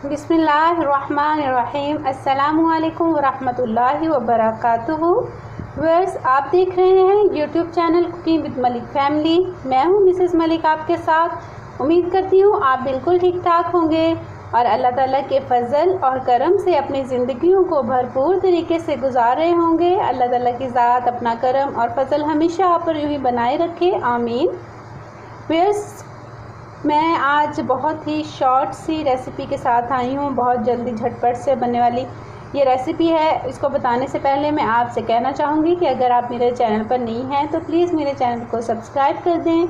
बिस्मिल्लाहिर्रहमानिर्रहीम। अस्सलामुअलैकुम वरहमतुल्लाहि वबरकातुहू। व्यूअर्स, आप देख रहे हैं YouTube channel cooking with Malik family. मैं हूं मिसेस मलिक आपके साथ। उम्मीद करती हूं आप बिल्कुल ठीक ठाक होंगे और अल्लाह ताला के फ़ज़ल और करम से अपनी ज़िंदगियों को भरपूर तरीके से गुजार रहे होंगे। अल्लाह ताला की ज़ात अपना करम और फ़ज़ल हमेशा आप पर यूँ ही बनाए रखे, आमीन। व्यूअर्स, मैं आज बहुत ही शॉर्ट सी रेसिपी के साथ आई हूँ। बहुत जल्दी झटपट से बनने वाली ये रेसिपी है। इसको बताने से पहले मैं आपसे कहना चाहूँगी कि अगर आप मेरे चैनल पर नहीं हैं तो प्लीज़ मेरे चैनल को सब्सक्राइब कर दें,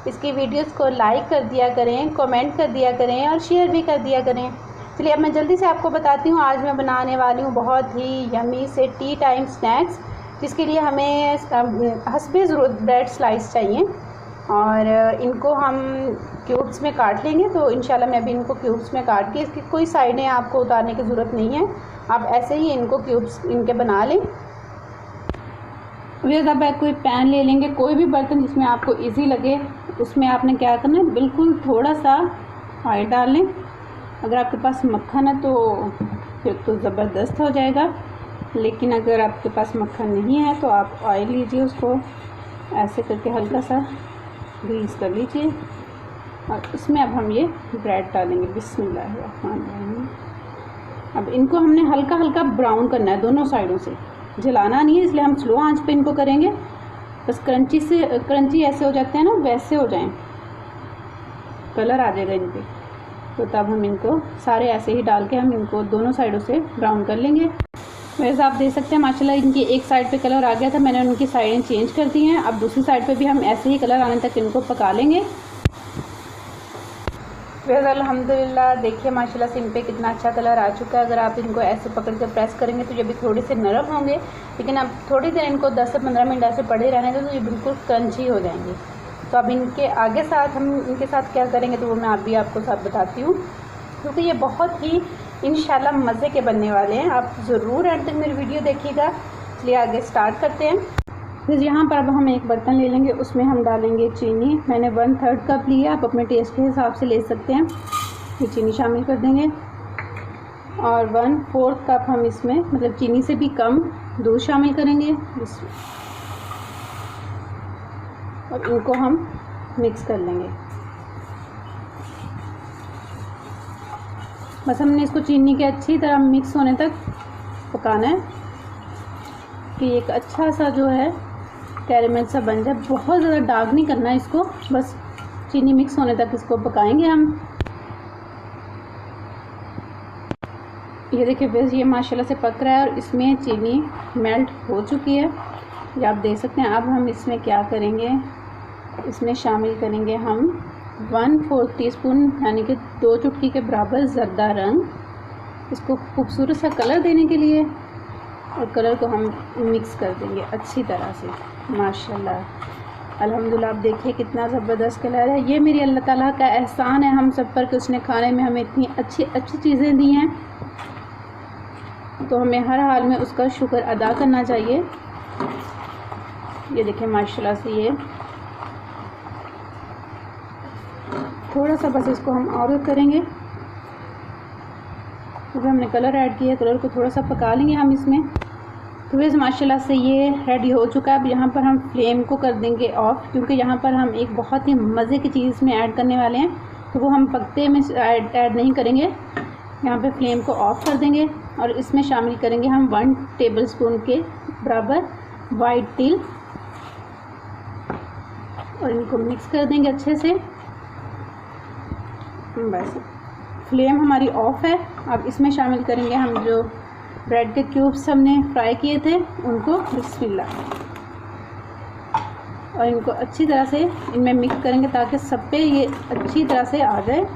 इसकी वीडियोस को लाइक कर दिया करें, कमेंट कर दिया करें और शेयर भी कर दिया करें। चलिए अब मैं जल्दी से आपको बताती हूँ। आज मैं बनाने वाली हूँ बहुत ही यमी से टी टाइम स्नैक्स, जिसके लिए हमें हस्बे ज़रूरत ब्रेड स्लाइस चाहिए और इनको हम क्यूब्स में काट लेंगे। तो इंशाल्लाह मैं अभी इनको क्यूब्स में काट के, इसकी कोई साइडें आपको उतारने की ज़रूरत नहीं है, आप ऐसे ही इनको क्यूब्स इनके बना लें। फिर अब कोई पैन ले लेंगे, कोई भी बर्तन जिसमें आपको इजी लगे, उसमें आपने क्या करना है, बिल्कुल थोड़ा सा ऑयल डाल लें। अगर आपके पास मक्खन है तो फिर तो ज़बरदस्त हो जाएगा, लेकिन अगर आपके पास मक्खन नहीं है तो आप ऑयल लीजिए, उसको ऐसे करके हल्का सा ग्रीस कर लीजिए और इसमें अब हम ये ब्रेड डालेंगे। बिस्मिल्लाहिर्रहमानिर्रहीम। अब इनको हमने हल्का हल्का ब्राउन करना है, दोनों साइडों से, जलाना नहीं है, इसलिए हम स्लो आंच पे इनको करेंगे। बस क्रंची ऐसे हो जाते हैं ना, वैसे हो जाएं, कलर आ जाएगा इन पर। तो तब हम इनको सारे ऐसे ही डाल के हम इनको दोनों साइडों से ब्राउन कर लेंगे। वैसे आप देख सकते हैं माशाल्लाह इनकी एक साइड पे कलर आ गया था, मैंने उनकी साइडें चेंज कर दी हैं। अब दूसरी साइड पे भी हम ऐसे ही कलर आने तक इनको पका लेंगे। वैसे अल्हम्दुलिल्लाह देखिए माशाल्लाह से इन पे कितना अच्छा कलर आ चुका है। अगर आप इनको ऐसे पकड़ के प्रेस करेंगे तो ये भी थोड़े से नरम होंगे, लेकिन अब थोड़ी देर इनको 10 से 15 मिनट ऐसे पड़े रहने दो तो ये बिल्कुल क्रंची हो जाएंगे। तो अब इनके आगे साथ हम इनके साथ क्या करेंगे तो वो मैं अभी आपको साथ बताती हूँ, क्योंकि ये बहुत ही इंशाल्लाह मज़े के बनने वाले हैं। आप ज़रूर एंड तक मेरी वीडियो देखिएगा। चलिए आगे स्टार्ट करते हैं। फिर यहाँ पर अब हम एक बर्तन ले लेंगे, उसमें हम डालेंगे चीनी। मैंने 1/3 कप लिया, आप अपने टेस्ट के हिसाब से ले सकते हैं। ये चीनी शामिल कर देंगे और 1/4 कप हम इसमें, मतलब चीनी से भी कम, दूध शामिल करेंगे और इनको हम मिक्स कर लेंगे। बस हमने इसको चीनी के अच्छी तरह मिक्स होने तक पकाना है कि एक अच्छा सा जो है कैरेमल सा बन जाए। बहुत ज़्यादा डार्क नहीं करना है इसको, बस चीनी मिक्स होने तक इसको पकाएंगे हम। ये देखिए बस ये माशाल्लाह से पक रहा है और इसमें चीनी मेल्ट हो चुकी है, ये आप देख सकते हैं। अब हम इसमें क्या करेंगे, इसमें शामिल करेंगे हम 1/4 टीस्पून यानी कि 2 चुटकी के बराबर ज़र्दा रंग, इसको खूबसूरत सा कलर देने के लिए, और कलर को हम मिक्स कर देंगे अच्छी तरह से। माशाल्लाह अल्हम्दुलिल्लाह, आप देखिए कितना ज़बरदस्त कलर है। ये मेरी अल्लाह ताला का एहसान है हम सब पर कि उसने खाने में हमें इतनी अच्छी अच्छी चीज़ें दी हैं, तो हमें हर हाल में उसका शुक्र अदा करना चाहिए। ये देखिए माशाल्लाह से ये थोड़ा सा बस इसको हम और करेंगे, क्योंकि हमने कलर ऐड किया, कलर को थोड़ा सा पका लेंगे हम इसमें। तो वैसे माशाल्लाह से ये रेडी हो चुका है। अब यहाँ पर हम फ्लेम को कर देंगे ऑफ़, क्योंकि यहाँ पर हम एक बहुत ही मज़े की चीज़ इसमें ऐड करने वाले हैं, तो वो हम पकते में ऐड नहीं करेंगे। यहाँ पे फ्लेम को ऑफ़ कर देंगे और इसमें शामिल करेंगे हम 1 टेबलस्पून के बराबर वाइट तिल और इनको मिक्स कर देंगे अच्छे से। बस फ्लेम हमारी ऑफ़ है। अब इसमें शामिल करेंगे हम जो ब्रेड के क्यूब्स हमने फ्राई किए थे उनको, बिस्मिल्लाह, और इनको अच्छी तरह से इनमें मिक्स करेंगे ताकि सब पे ये अच्छी तरह से आ जाए।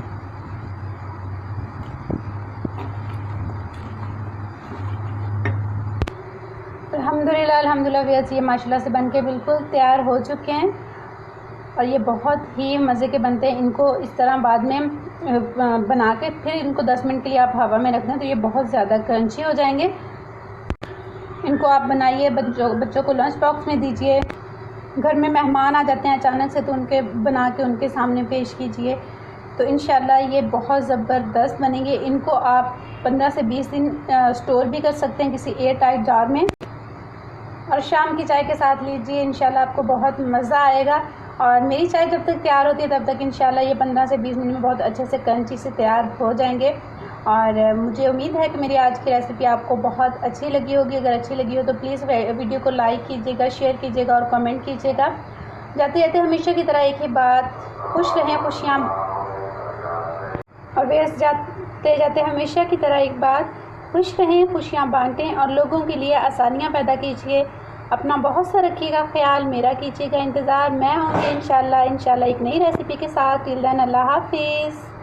अल्हम्दुलिल्लाह ये माशाल्लाह से बनके बिल्कुल तैयार हो चुके हैं और ये बहुत ही मज़े के बनते हैं। इनको इस तरह बाद में बना के फिर इनको 10 मिनट के लिए आप हवा में रख दें तो ये बहुत ज़्यादा क्रंची हो जाएंगे। इनको आप बनाइए, बच्चों को लंच बॉक्स में दीजिए। घर में मेहमान आ जाते हैं अचानक से तो उनके बना के उनके सामने पेश कीजिए। तो इंशाल्लाह ये बहुत ज़बरदस्त बनेंगे। इनको आप 15 से 20 दिन स्टोर भी कर सकते हैं किसी एयर टाइट जार में, और शाम की चाय के साथ लीजिए, इंशाल्लाह आपको बहुत मज़ा आएगा। और मेरी चाय जब तक तैयार होती है तब तक इंशाल्लाह ये 15 से 20 मिनट में बहुत अच्छे से क्रंची से तैयार हो जाएंगे। और मुझे उम्मीद है कि मेरी आज की रेसिपी आपको बहुत अच्छी लगी होगी। अगर अच्छी लगी हो तो प्लीज़ वीडियो को लाइक कीजिएगा, शेयर कीजिएगा और कमेंट कीजिएगा। जाते जाते हमेशा की तरह एक ही बात, खुश रहें, खुशियाँ। और वेस्ट जाते जाते हमेशा की तरह एक बात, खुश रहें, खुशियाँ बांटें और लोगों के लिए आसानियाँ पैदा कीजिए। अपना बहुत सा रखिएगा ख्याल, मेरा कीजिएगा इंतज़ार। मैं होंगी इंशाल्लाह एक नई रेसिपी के साथ। टिल देन अल्लाह हाफिज़।